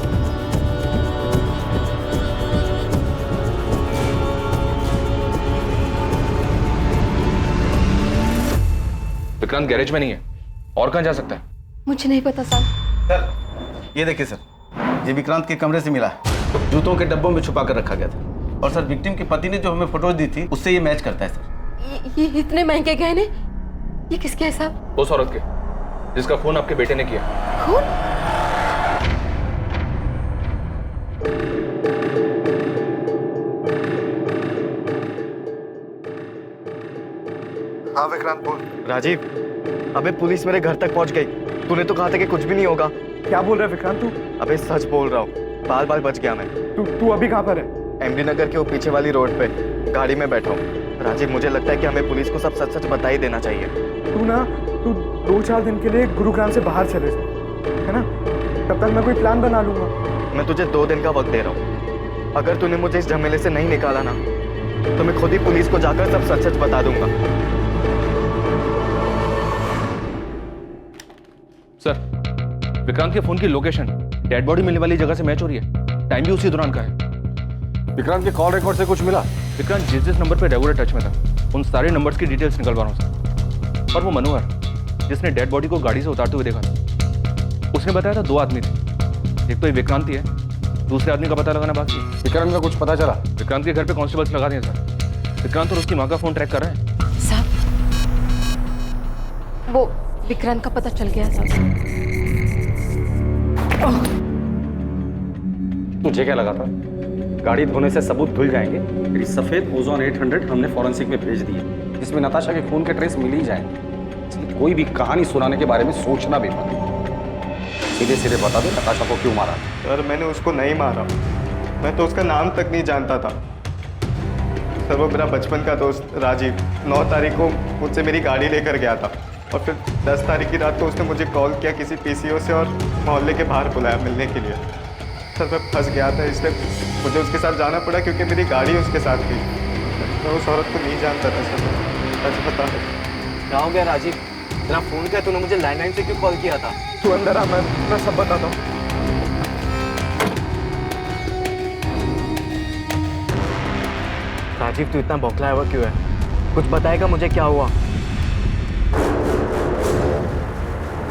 विक्रांत गैरेज में नहीं है, और कहाँ जा सकता है? मुझे नहीं पता सर। सर ये देखिए सर, ये विक्रांत के कमरे से मिला है। जूतों के डब्बों में छुपा कर रखा गया था। और सर विक्टिम के पति ने जो हमें फोटोज दी थी उससे ये मैच करता है सर। ये इतने महंगे गहने, ये किसके है साहब? उस औरत के जिसका खून आपके बेटे ने किया। खून? हाँ विक्रांत बोल। राजीव, अबे पुलिस मेरे घर तक पहुंच गई। तूने तो कहा था कि कुछ भी नहीं होगा। क्या बोल रहा है विक्रांत तू? अबे सच बोल रहा हूँ, बाल बाल बच गया मैं। तू अभी कहाँ पर है? एमडी नगर के वो पीछे वाली रोड पे गाड़ी में बैठा हूँ। राजीव मुझे लगता है कि हमें पुलिस को सब सच सच बता ही देना चाहिए। तू 2-4 दिन के लिए गुरुग्राम से बाहर चले जा, है ना? तब तक मैं कोई प्लान बना लूंगा। मैं तुझे 2 दिन का वक्त दे रहा हूँ। अगर तूने मुझे इस झमेले से नहीं निकाला ना तो मैं खुद ही पुलिस को जाकर सब सच सच बता दूंगा। सर विक्रांत के फोन की लोकेशन डेड बॉडी मिलने वाली जगह से मैच हो रही है। टाइम भी उसी दौरान का है। विक्रांत के कॉल रिकॉर्ड से कुछ मिला? विक्रांत जिस नंबर पे रेगुलर टच में था उन सारे नंबर्स की डिटेल्स निकलवा रहा हूँ सर। और वो मनोहर जिसने डेड बॉडी को गाड़ी से उतारते हुए देखा था, उसने बताया था 2 आदमी थे। एक तो ये विक्रांत ही है, दूसरे आदमी का पता लगाना बाकी है। विक्रांत का कुछ पता चला? विक्रांत के घर पे कांस्टेबल्स लगा दिए सर। विक्रांत और उसकी माँ का फोन ट्रैक कर रहे हैं। साहब वो विक्रांत का पता चल गया साहब। तुझे क्या लगा था गाड़ी धोने से सबूत धुल जाएंगे? मेरी सफेद ओजोन 800 हमने फॉरेंसिक में भेज दी है, जिसमें नताशा के खून के ट्रेस मिल ही जाएंगे। इसलिए कोई भी कहानी सुनाने के बारे में सोचना भी मत। सीधे सीधे बता दो नताशा को क्यों मारा? सर मैंने उसको नहीं मारा, मैं तो उसका नाम तक नहीं जानता था। सर वो मेरा बचपन का दोस्त राजीव 9 तारीख को मुझसे मेरी गाड़ी लेकर गया था और फिर 10 तारीख की रात को उसने मुझे कॉल किया किसी पीसीओ से और मोहल्ले के बाहर बुलाया मिलने के लिए। सर मैं फंस गया था, इसलिए मुझे उसके साथ जाना पड़ा क्योंकि मेरी गाड़ी उसके साथ थी। मैं उस औरत को नहीं जानता था सर, सच बता। क्या हो गया राजीव? तेरा फोन किया तूने मुझे लैंडलाइन से क्यों कॉल किया था? तू अंदर आ, मैं सब बताता हूँ। राजीव तू इतना बौखलाया हुआ क्यों है? कुछ बताएगा मुझे क्या हुआ?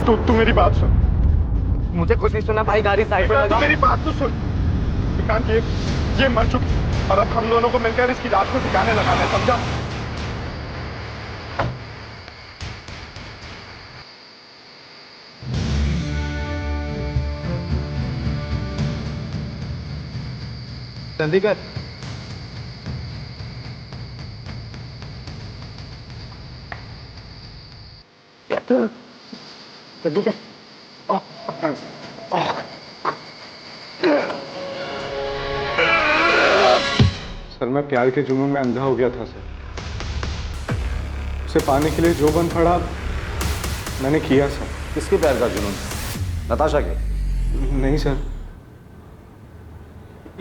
तू मेरी बात सुन। मुझे कुछ नहीं सुना भाई, गाड़ी साइड पे लगा। मेरी बात तो सुन। विक्रांत ये मर चुकी और अब हम दोनों को मिलकर इसकी लाश को ठिकाने लगाना है, समझा? जल्दी कर। जल्दी कर। सर मैं प्यार के जुनून में अंधा हो गया था सर। उसे पाने के लिए जो बन पड़ा मैंने किया सर। किसके प्यार का जुनून? नताशा के? नहीं सर,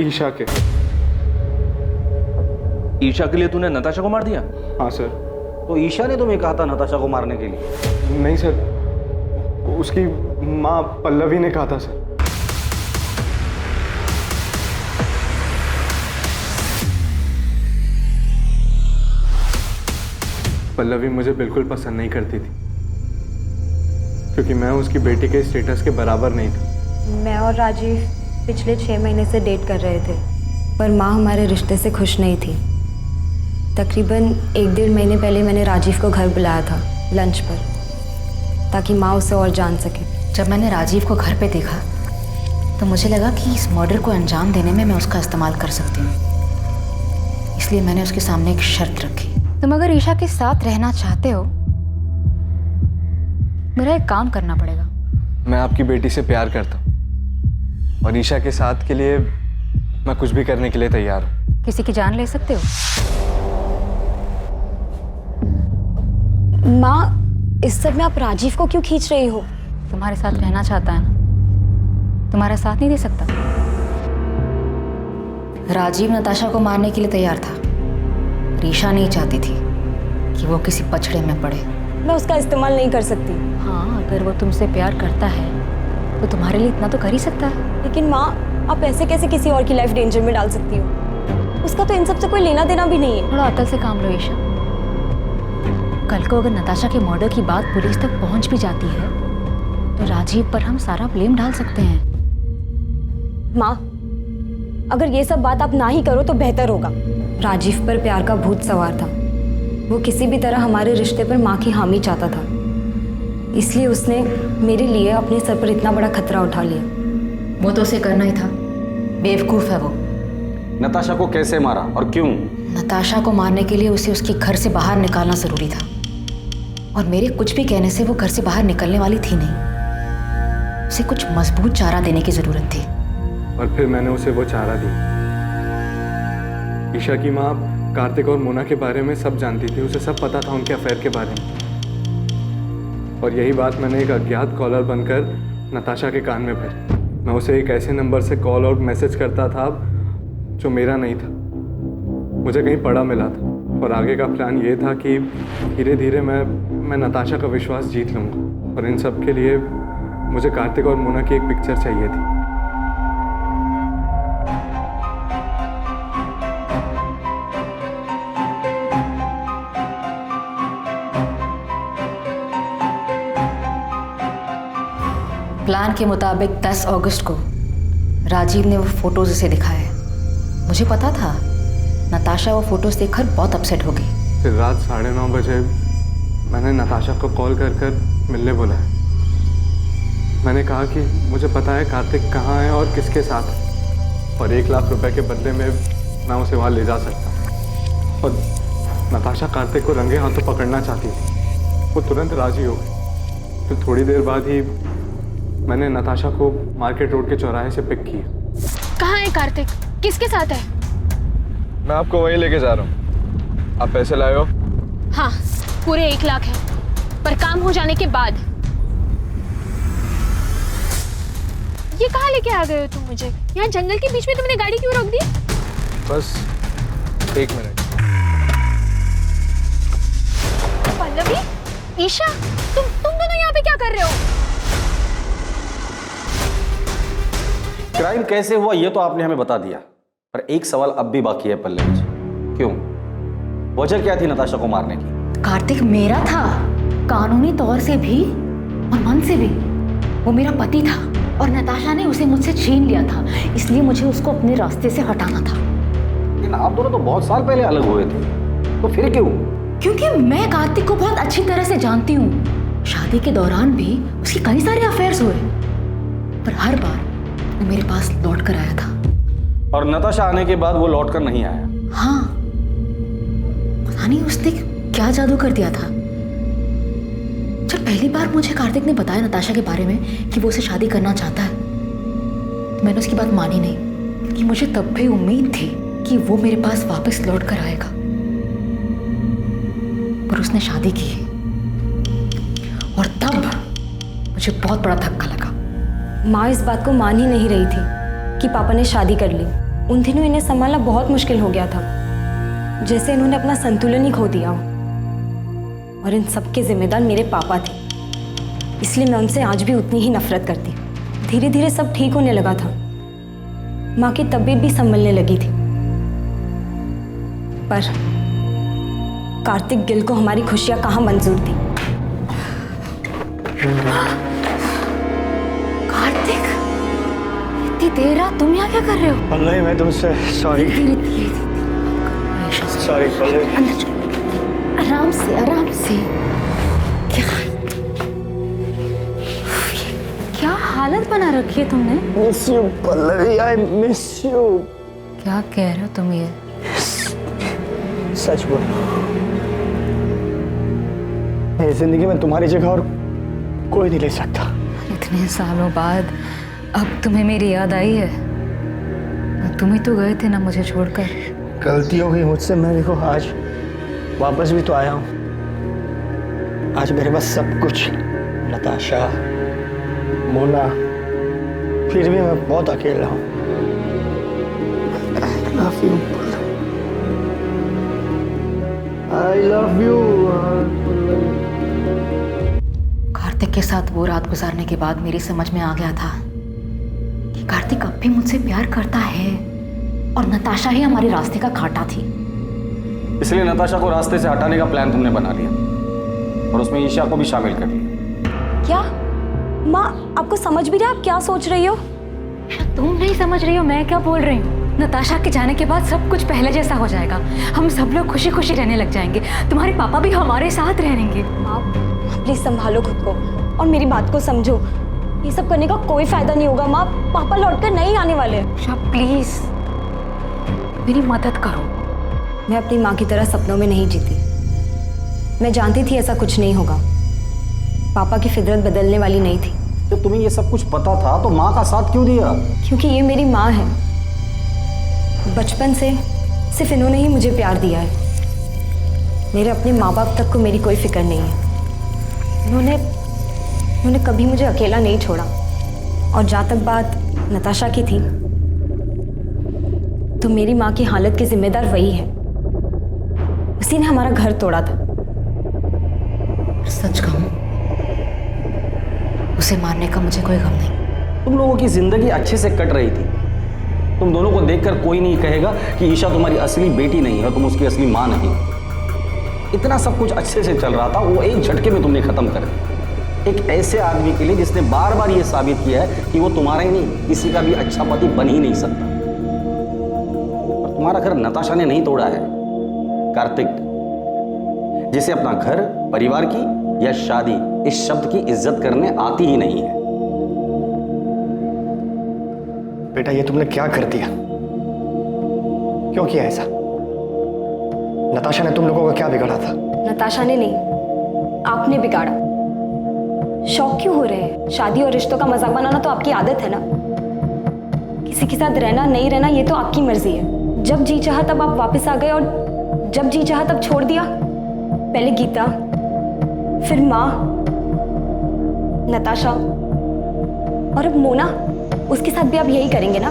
ईशा के। ईशा के लिए तूने नताशा को मार दिया? हाँ सर। तो ईशा ने तुम्हें कहा था नताशा को मारने के लिए? नहीं सर, उसकी माँ पल्लवी ने कहा था सर। पल्लवी मुझे बिल्कुल पसंद नहीं करती थी क्योंकि मैं उसकी बेटी के स्टेटस के बराबर नहीं था। मैं और राजीव पिछले 6 महीने से डेट कर रहे थे, पर माँ हमारे रिश्ते से खुश नहीं थी। तकरीबन 1-1.5 महीने पहले मैंने राजीव को घर बुलाया था लंच पर, ताकि माँ उसे और जान सके। जब मैंने राजीव को घर पे देखा तो मुझे लगा कि इस मर्डर को अंजाम देने में मैं उसका इस्तेमाल कर सकती हूँ, इसलिए मैंने उसके सामने एक शर्त रखी। तुम अगर ईशा के साथ रहना चाहते हो, मेरा एक काम करना पड़ेगा। मैं आपकी बेटी से प्यार करता हूँ और ईशा के साथ के लिए मैं कुछ भी करने के लिए तैयार हूँ। किसी की जान ले सकते हो? माँ, इस सब में आप राजीव को क्यों खींच रही हो? तुम्हारे साथ रहना चाहता है ना, तुम्हारा साथ नहीं दे सकता। राजीव नताशा को मारने के लिए तैयार था, ईशा नहीं चाहती थी कि वो किसी पछड़े में पड़े। मैं उसका इस्तेमाल नहीं कर सकती। हाँ, अगर वो तुमसे प्यार करता है तो तुम्हारे लिए इतना तो कर ही सकता है। लेकिन माँ, आप ऐसे कैसे किसी और की लाइफ डेंजर में डाल सकती हो? उसका तो इन सब से कोई लेना देना भी नहीं है। थोड़ा अकल से काम लो ईशा। कल को अगर नताशा के मर्डर की बात पुलिस तक पहुंच भी जाती है तो राजीव पर हम सारा ब्लेम डाल सकते हैं। माँ, अगर ये सब बात आप ना ही करो तो बेहतर होगा। राजीव पर प्यार का भूत सवार था। वो किसी भी तरह हमारे रिश्ते पर माँ की हामी चाहता था, इसलिए उसने मेरे लिए अपने सर पर इतना बड़ा खतरा उठा लिया। वो तो उसे करना ही था, बेवकूफ़ है वो। नताशा को कैसे मारा और क्यों? नताशा को मारने के लिए उसे उसके घर से बाहर निकालना ज़रूरी था, और मेरे कुछ भी कहने से वो घर से बाहर निकलने वाली थी नहीं। उसे कुछ मजबूत चारा देने की ज़रूरत थी। और फिर मैंने उसे वो चारा दिया। ईशा की माँ कार्तिक और मोना के बारे में सब जानती थी, उसे सब पता था उनके अफेयर के बारे में। और यही बात मैंने एक अज्ञात कॉलर बनकर नताशा के कान में भरी। मैं उसे एक ऐसे नंबर से कॉल और मैसेज करता था जो मेरा नहीं था, मुझे कहीं पड़ा मिला था। और आगे का प्लान ये था कि धीरे धीरे मैं नताशा का विश्वास जीत लूँगा। और इन सब के लिए मुझे कार्तिक और मोना की एक पिक्चर चाहिए थी। प्लान के मुताबिक 10 अगस्त को राजीव ने वो फोटोज उसे दिखाए। मुझे पता था नताशा वो फोटोज देखकर बहुत अपसेट होगी। फिर रात 9:30 बजे मैंने नताशा को कॉल कर मिलने बुलाया। मैंने कहा कि मुझे पता है कार्तिक कहाँ है और किसके साथ है, और 1 लाख रुपए के बदले में मैं उसे वहाँ ले जा सकता। और नताशा कार्तिक को रंगे हाथों पकड़ना चाहती थी। वो तुरंत राजी हो गई। फिर थोड़ी देर बाद ही मैंने नताशा को मार्केट रोड के चौराहे से पिक किया। कहाँ है कार्तिक? किसके साथ है? मैं आपको वहीं लेके जा रहा हूँ। आप पैसे लाए हो? हाँ, पूरे 1 लाख है, पर काम हो जाने के बाद। ये कहाँ लेके आ गए हो तुम मुझे? यहाँ जंगल के बीच में तुमने गाड़ी क्यों रोक दी? बस 1 मिनट। पल्लवी, ईशा, तुम दोनों यहाँ पे क्या कर रहे हो? क्राइम कैसे हुआ ये तो आपने हमें बता दिया, पर एक सवाल अब भी बाकी है पल्लवी जी। क्यों? वजह क्या थी नताशा को मारने की? कार्तिक मेरा था, कानूनी तौर से भी और मन से भी। वो मेरा पति था और नताशा ने उसे मुझसे छीन लिया था, इसलिए मुझे उसको अपने रास्ते से हटाना था। लेकिन आप दोनों तो बहुत साल पहले अलग हुए थे, तो फिर क्यों? क्योंकि मैं कार्तिक को बहुत अच्छी तरह से जानती हूँ। शादी के दौरान भी उसके कई सारे अफेयर्स हुए, पर हर बार वो मेरे पास लौट कर आया था। और नताशा आने के बाद वो लौट कर नहीं आया? हाँ, पता नहीं उसने क्या जादू कर दिया था। जब पहली बार मुझे कार्तिक ने बताया नताशा के बारे में कि वो उसे शादी करना चाहता है, तो मैंने उसकी बात मानी नहीं, क्योंकि मुझे तब भी उम्मीद थी कि वो मेरे पास वापस लौट कर आएगा। पर उसने शादी की, और तब मुझे बहुत बड़ा धक्का लगा। माँ इस बात को मान ही नहीं रही थी कि पापा ने शादी कर ली। उन दिनों इन्हें संभालना बहुत मुश्किल हो गया था, जैसे इन्होंने अपना संतुलन ही खो दिया हो। और इन सब के जिम्मेदार मेरे पापा थे, इसलिए मैं उनसे आज भी उतनी ही नफरत करती। धीरे धीरे सब ठीक होने लगा था, माँ की तबीयत भी संभलने लगी थी, पर कार्तिक गिल को हमारी खुशियां कहाँ मंजूर थी। कार्तिक, इतनी देर रात तुम यहाँ क्या कर रहे हो? पल्लवी, मैं तुमसे सॉरी। सॉरी पल्लवी। अंदर चलो, आराम से आराम से। क्या हालत बना रखी है तुमने? Miss you Pallavi, I miss you. क्या कह रहे हो तुम ये? सच बोलो, मेरी जिंदगी में तुम्हारी जगह और कोई नहीं ले सकता। इतने सालों बाद अब तुम्हें मेरी याद आई है? तुम ही तो गए थे ना मुझे छोड़कर। गलती हो गई मुझसे, मैं देखो आज वापस भी तो आया हूँ। आज मेरे पास सब कुछ, नताशा, मोना, फिर भी मैं बहुत अकेला हूँ। I love you. कार्तिक के साथ वो रात गुजारने के बाद मेरी समझ में आ गया था कि कार्तिक अब भी मुझसे प्यार करता है, और नताशा ही हमारे रास्ते का कांटा थी। इसलिए नताशा को रास्ते से हटाने का प्लान तुमने बना लिया, और उसमें ईशा को भी शामिल कर लिया। क्या? माँ आपको समझ भी रहा है आप क्या सोच रही हो? तुम नहीं समझ रही हो मैं क्या बोल रही हूँ। नताशा के जाने के बाद सब कुछ पहले जैसा हो जाएगा। हम सब लोग खुशी खुशी रहने लग जाएंगे। तुम्हारे पापा भी हमारे साथ रहेंगे। माँ प्लीज संभालो खुद को और मेरी बात को समझो। ये सब करने का कोई फायदा नहीं होगा माँ। पापा लौटकर नहीं आने वाले। प्लीज मेरी मदद करो। मैं अपनी माँ की तरह सपनों में नहीं जीती। मैं जानती थी ऐसा कुछ नहीं होगा। पापा की फितरत बदलने वाली नहीं थी। जब तुम्हें ये सब कुछ पता था तो माँ का साथ क्यों दिया? क्योंकि ये मेरी माँ है। बचपन से सिर्फ इन्होंने ही मुझे प्यार दिया है। मेरे अपने माँ बाप तक को मेरी कोई फिक्र नहीं है। उन्होंने कभी मुझे अकेला नहीं छोड़ा। और जहाँ तक बात नताशा की थी तो मेरी माँ की हालत की जिम्मेदार वही है। उसी ने हमारा घर तोड़ा था। सच कहूं उसे मारने का मुझे कोई गम नहीं। तुम लोगों की जिंदगी अच्छे से कट रही थी। तुम दोनों को देखकर कोई नहीं कहेगा कि ईशा तुम्हारी असली बेटी नहीं है, तुम उसकी असली माँ नहीं। इतना सब कुछ अच्छे से चल रहा था, वो एक झटके में तुमने खत्म कर दिया। एक ऐसे आदमी के लिए जिसने बार बार ये साबित किया है कि वो तुम्हारा ही नहीं किसी का भी अच्छा पति बन ही नहीं सकता। और तुम्हारा घर नताशा ने नहीं तोड़ा है, कार्तिक, जिसे अपना घर, परिवार की या शादी इस शब्द की इज्जत करने आती ही नहीं है। बेटा ये तुमने क्या कर दिया? क्यों किया ऐसा? नताशा ने तुम लोगों का क्या बिगाड़ा था? नताशा ने नहीं, आपने बिगाड़ा। शौक क्यों हो रहे हैं? शादी और रिश्तों का मजाक बनाना तो आपकी आदत है ना। किसी के साथ रहना नहीं रहना ये तो आपकी मर्जी है। जब जी चाहा तब आप वापस आ गए और जब जी चाहा तब छोड़ दिया। पहले गीता, फिर माँ, नताशा और अब मोना। उसके साथ भी आप यही करेंगे ना?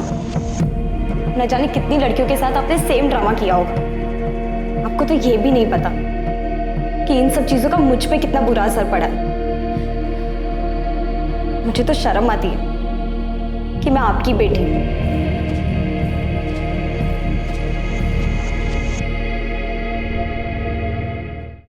न जाने कितनी लड़कियों के साथ आपने सेम ड्रामा किया होगा। आपको तो ये भी नहीं पता कि इन सब चीजों का मुझ पे कितना बुरा असर पड़ा है। मुझे तो शर्म आती है कि मैं आपकी बेटी हूँ।